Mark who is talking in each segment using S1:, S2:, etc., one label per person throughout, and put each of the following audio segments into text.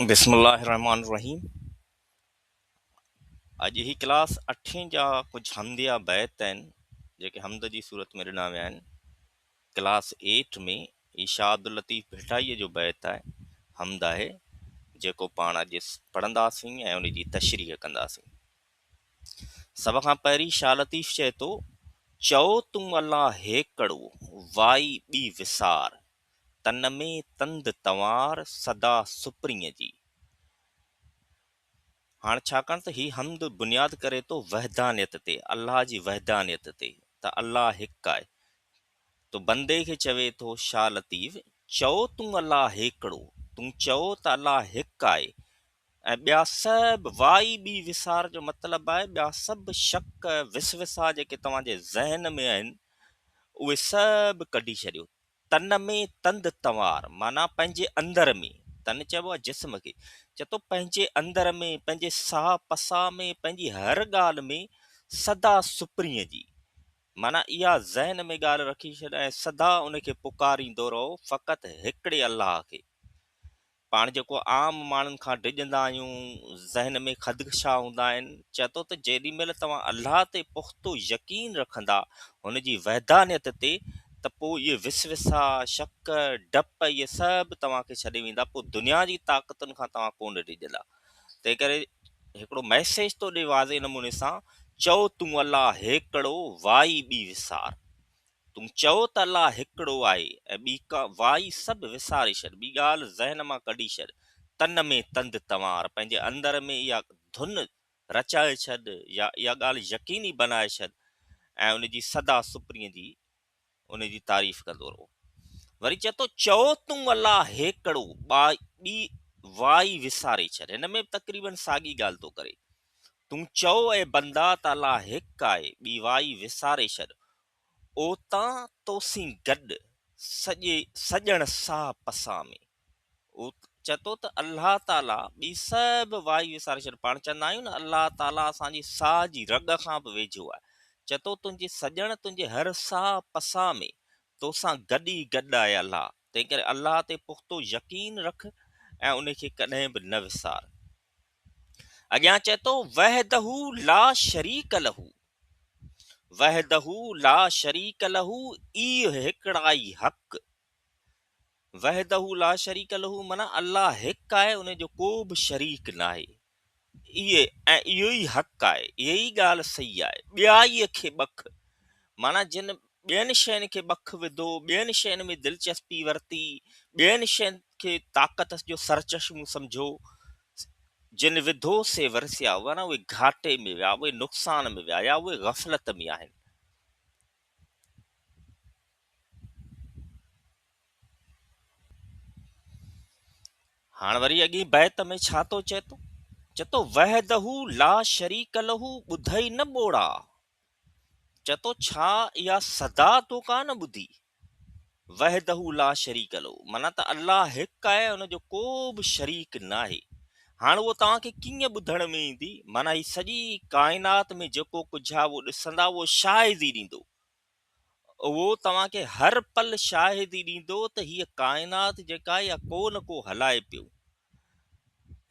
S1: बिस्मिल्लाहिर्रहमानिर्रहीम। अॼु ही क्लास 8 जा कुझु हमदिया बैत आहिनि जेके हमद जी सूरत में ॾिना विया आहिनि। क्लास 8 में ईशा अब्दुल लतीफ़ भिटाईअ जो बैत आहे, हमद आहे, जेको पाण अॼु पढ़ंदासीं ऐं उन जी तशरीह कंदासीं। सभ खां पहिरीं शाह लतीफ़ चए थो, चओ तूं अलाह हेकड़ो वाई ॿी विसार, तन में तंद तवार सदा सुप्रीअ जी। हाणे छाकाणि त ही हमद बुनियाद करे थो वहदानियत ते, अल्लाह जी वहदानियत ते, त अल्लाह हिकु आहे। तो बंदे खे चवे थो शाह लतीफ़, चओ तूं अल्लाह हेकड़ो, तूं चओ त अल्लाह हिकु आहे, ऐं ॿिया सभु वाई ॿी विसार जो मतिलबु आहे ॿिया सभु शक विसविसा जेके तव्हांजे ज़हन में आहिनि उहे सभु कढी छॾियो। तन में तंद तवार माना पंहिंजे अंदर में, तन चइबो आहे जिस्म खे, चए थो पंहिंजे अंदर में, पंहिंजे साह पसाह में, पंहिंजी हर ॻाल्हि में सदा सुप्रीअ जी, माना इहा ज़हन में ॻाल्हि रखी छॾ ऐं सदा उनखे पुकारींदो रहो फ़क़ति हिकिड़े अल्लाह खे। पाण जेको आम माण्हुनि खां डिॼंदा आहियूं, ज़हन में ख़दशा हूंदा आहिनि, चए थो त जेॾी महिल तव्हां अल्लाह ते पुख़्तो यकीन रखंदा, हुन जी वहदानियत ते, त पोइ इहे विसविसा शक डप इहे सभु तव्हांखे छॾे वेंदा, पोइ दुनिया जी ताक़तुनि खां तव्हां कोन डिॼंदा। तंहिं करे हिकिड़ो मैसेज थो ॾिए वाज़े नमूने सां, चओ तूं अल्लाह हेकड़ो वाई ॿी विसार, तूं चओ त अल्लाह हिकिड़ो आहे ऐं ॿी का वाई सभु विसारे छॾ, ॿी ॻाल्हि ज़हन मां कढी छॾ। तन में तंद तवार, पंहिंजे अंदर में इहा धुन रचाए छॾ या इहा ॻाल्हि यकीनी बनाए छॾ ऐं उन जी सदा सुप्रीअ जी उन जी तारीफ़ कंदो रहो। वरी चए थो, चओ तूं अल्लाह हेकड़ो ॿी वाई विसारे छॾ, हिन में तक़रीबन साॻी ॻाल्हि थो करे। तूं चओ ऐं बंदा त अल्लाह हिकु आहे, ॿी वाई विसारे छॾ, ओतां तोसीं गॾु सॼण साह पसाह में। चए थो त अल्लाह ताला ॿी सभु वाई विसारे छॾ। पाण चवंदा आहियूं न अल्लाह ताला असांजी साह जी रग खां बि वेझो आहे। चए थो तुंहिंजी सॼण तुंहिंजे हर साह पसाह में तोसां गॾु ई गॾु आहे अल्लाह। तंहिं करे अल्लाह ते पुख़्तो यकीन रख ऐं उनखे कॾहिं बि न विसार। अॻियां चए थो, वहदहू ला शरीक लहू, वहदहू ला शरीक लहू, ई हिकिड़ाई हक़। वहदहू ला शरीक लहू माना अल्लाह हिकु आहे, उनजो को बि शरीक न आहे, इहे ऐं इहो ई हक़ आहे, इहा ई ॻाल्हि सही आहे। ॿियाईअ खे बख माना जिन ॿियनि शयुनि खे बख विधो, ॿियनि शयुनि में दिलचस्पी वरिती, ॿियनि शयुनि खे ताक़त जो सरचश्मो सम्झो, जिन विधो से वरसिया, माना उहे घाटे में विया, उहे नुक़सान में विया या उहे ग़फ़लत में आहिनि। हाणे वरी अॻी बैत में छा थो चए थो, चए थो वहदहू ला शरीक लहू, ॿुधई न ॿोड़ा। चए थो छा इहा सदा तो कान ॿुधी, वहदहू ला शरीक लहू माना त अल्लाह हिकु आहे, उनजो को बि शरीक न आहे। हाणे उहो तव्हांखे कीअं ॿुधण में ईंदी, माना ही सॼी काइनात में जेको कुझु आहे उहो ॾिसंदा, उहो शाहिदी ॾींदो, उहो तव्हांखे हर पल शाहिदी ॾींदो त हीअ काइनात जेका इहा को न को हलाए पियो।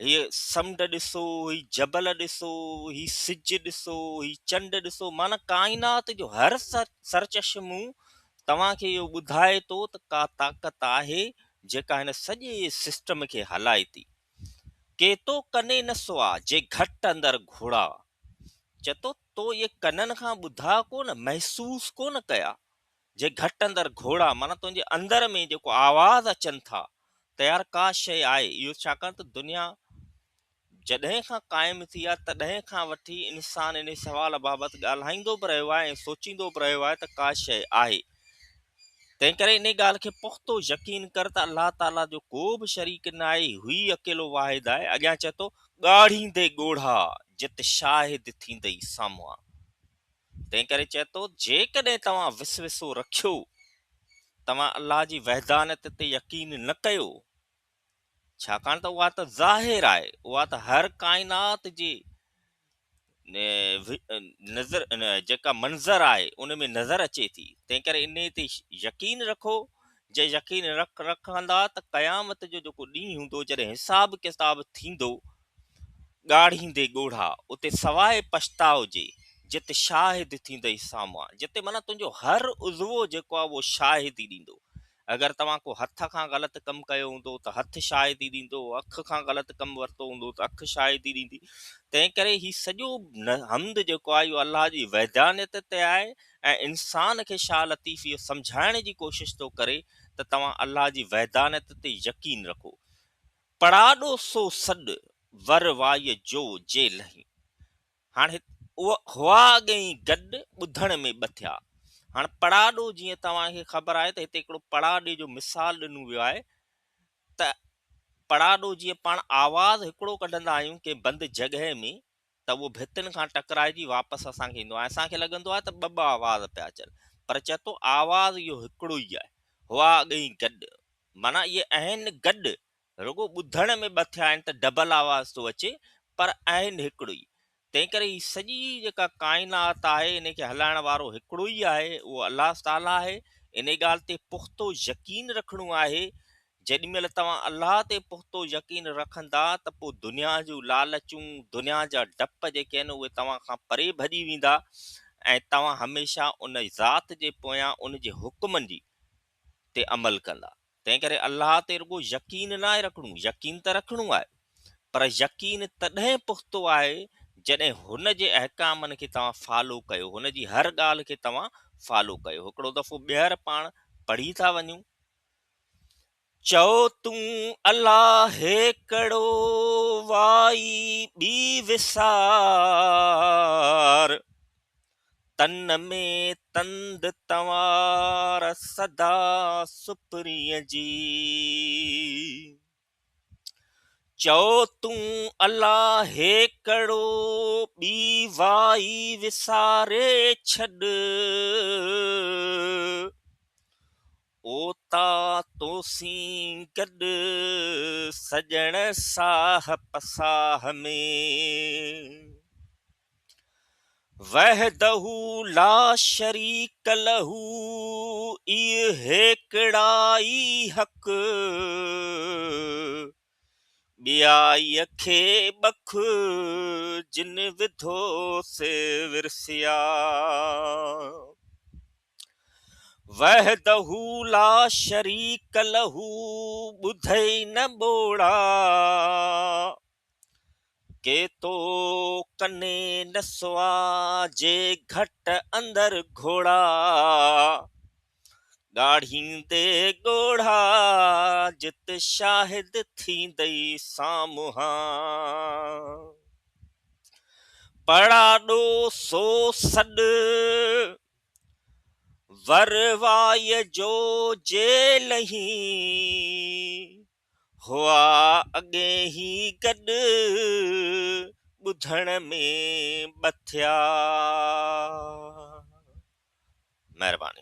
S1: हीअ समुंड ॾिसो, ही जबल ॾिसो, ही सिज ॾिसो, ही चंड ॾिसो, माना काइनात जो हर सरचश्मो तव्हांखे इहो ॿुधाए थो त का ताक़त आहे जेका हिन सॼे सिस्टम खे हलाए थी। केतो कने न सुआ जे घट अंदर घोड़ा, चए थो तो इहे कननि खां ॿुधा कोन, महसूस कोन कया, जे घट अंदर घोड़ा माना तुंहिंजे अंदर में जेको आवाज़ अचनि था त यार का शइ आहे। इहो छाकाणि त दुनिया जॾहिं खां क़ाइमु थी आहे तॾहिं खां वठी इंसान इन सवाल बाबति ॻाल्हाईंदो बि रहियो आहे ऐं सोचींदो बि रहियो आहे त का शइ आहे। तंहिं करे इन ॻाल्हि खे पुख़्तो यकीन कर त अल्लाह ताला जो को बि शरीक न आहे, हुई अकेलो वाहिद आहे। अॻियां चए थो, ॻाढ़ींदे ॻोढ़ा जित शाहिद थींदई साम्हूं। तंहिं करे चए थो जेकॾहिं तव्हां विसविसो रखियो, तव्हां अल्लाह जी वहदानियत ते यकीन न कयो, छाकाणि त उहा त ज़ाहिर आहे, उहा त हर काइनात जी नज़र जेका मंज़र आहे उन में नज़र अचे थी। तंहिं करे इन ते यकीन रखो, जे यकीन रखंदा त क़यामत जो जेको ॾींहुं हूंदो, जॾहिं हिसाब किताब थींदो, ॻाढ़ींदे ॻोढ़ा, उते सवाइ पछताव जे, जिते शाहिद थींदई साम्हूं, जिते माना तुंहिंजो हर उज़वो जेको आहे उहो शाहिदी ॾींदो। अगरि तव्हां को हथ खां ग़लति कमु कयो हूंदो त हथु शाहिदी ॾींदो, अख खां ग़लति कमु वरितो हूंदो त अखि शाहिदी ॾींदी। तंहिं करे हीउ सॼो हम्द जेको आहे इहो अलाह जी वैधानियत ते आहे, ऐं इंसान खे शाह लतीफ़ इहो सम्झाइण जी कोशिशि थो करे त तव्हां अलाह जी वैधानियत ते यकीन रखो। पड़ाॾो सो सॾु वर वाईअ जो जे लही। हाणे उहा हुआ अॻई गॾु ॿुधण में ॿथिया। हाणे पड़ाॾो जीअं तव्हांखे ख़बर आहे त हिते हिकिड़ो पड़ाॾे जो मिसाल ॾिनो वियो आहे त पड़ाॾो जीअं पाण आवाज़ हिकिड़ो कढंदा आहियूं कंहिं बंदि जॻहि में त उहो भितियुनि खां टकराइजी वापसि असांखे ईंदो आहे, असांखे लॻंदो आहे त ॿ आवाज़ पिया अचनि, पर चए थो आवाज़ इहो हिकिड़ो ई आहे। हुआ अॻई गॾु, माना इहे आहिनि गॾु, रुॻो ॿुधण में ॿथिया आहिनि त डबल आवाज़ थो अचे, पर आहिनि हिकिड़ो ई। तंहिं करे ही सॼी जेका काइनात आहे इन खे हलाइण वारो हिकिड़ो ई आहे, उहो अलाह ताला आहे। इन ॻाल्हि ते पुख़्तो यकीन रखिणो आहे। जेॾी महिल तव्हां अलाह ते पुख़्तो यकीन रखंदा त पोइ दुनिया जूं लालचूं, दुनिया जा डप जेके आहिनि उहे तव्हां खां परे भॼी वेंदा, ऐं तव्हां हमेशह उन ज़ात जे पोयां उन जे हुकुमनि जी ते अमल कंदा। तंहिं करे अलाह ते रुॻो यकीन न आहे रखिणो, यकीन त रखिणो आहे, पर यकीन तॾहिं पुख़्तो आहे जॾहिं हुन जे अहकामनि खे तव्हां फॉलो कयो, हुन जी हर ॻाल्हि खे तव्हां फॉलो कयो। हिकिड़ो दफ़ो ॿीहर पाण पढ़ी था वञूं, चओ तूं अलाह हिकिड़ो वाई ॿी विसार, तन में तंद तवार सदा सुपरीअ जी। चओ तूं अलाह हिकिड़ो ॿी वाई विसारे छॾ, ओता तोसीं गॾु सॼण साह पसाह में। वहदहू ला शरीक लहू, इहे हिकिड़ा ई हक़, ॿियाईअ खे बख जिन विधो से विरसिया। वहदहू ला शरीक लहू, ॿुधई न ॿोड़ा, के तो कने नसवा जे घट अंदर घोड़ा, ॻाढ़ींदे ॻोढ़ा जित शाहिद थींदई साम्हूं। पड़ाॾो सो सॾु वर वाईअ जो जे लही, हुआ अॻे ही गॾु ॿुधण में ॿथिया। महिरबानी।